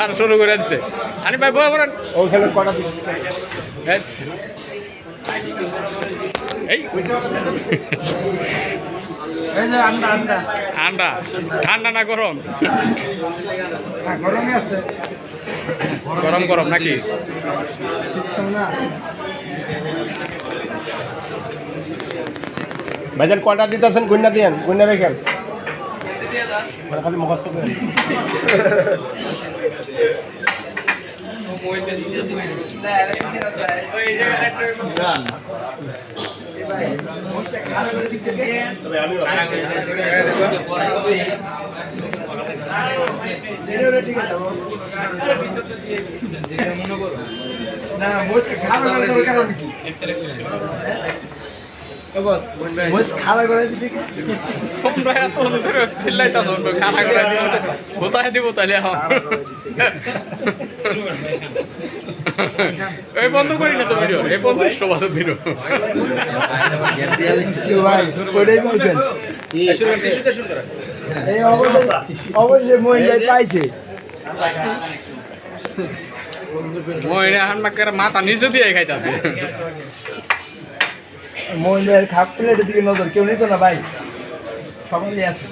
সারা শুরু করে দিচ্ছে আনি ভাই বয়া করেন ওইখানে কটা দিন এই ঠান্ডা ঠান্ডা না গরম গরমই আছে গরম গরম নাকি ভাইজান কটা দিতেছেন গুন্না দিয়েন গুন্না রেখেন খালি মুখস্থ করেন খালা করে দিচ্ছি তোমরা এত চিল্লাইতা খানা করে কোথায় দিব তাহলে এই বন্ধ করি না তো ভিডিও এই বন্ধ সবাদ ভিডিও অবশ্যই মহিলাই পাইছে মহিলা এখন মাথা নিচে দিয়ে খাইতেছে মহিলার খাপ প্লেটের দিকে নজর কেউ নিত না ভাই সবাই আছে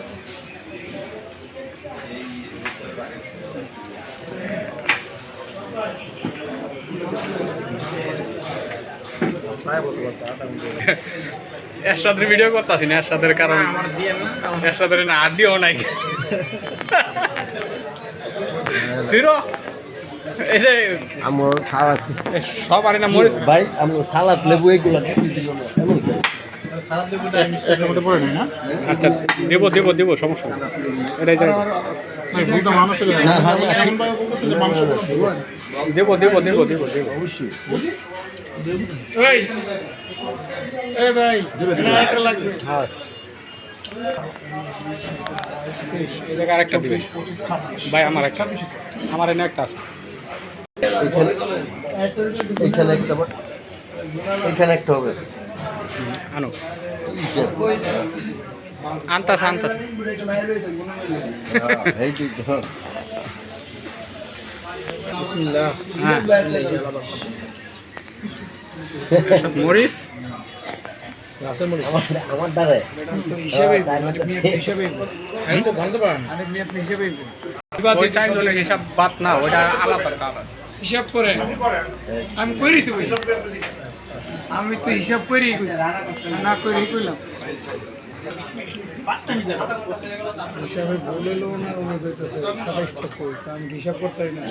এরশাদের ভিডিও করতেছি না এরশাদের কারণে এরশাদের না আডিও নাই জিরো এই যে আমার সালাদ সব আরে না মরিচ ভাই আমরা সালাদ লেবু এগুলো কিছু দিব না এমন করে আচ্ছা দেবো দেবো দেবো সমস্যা নেই এটাই যাই দেবো দেবো দেবো দেবো দেবো অবশ্যই আরেকটা দিবে ভাই আমার একটা আমার এনে একটা আছে এখানে একটা এখানে একটা হবে আনো আনতাস আনতাস মরিচ আমার দ্বারে হিসাব বাদ না ওটা আলাদা হিসাব করে আমি করি তো আমি তো হিসাব করি না করি কইলাম হিসাবে বলে লো না হিসাব করতে না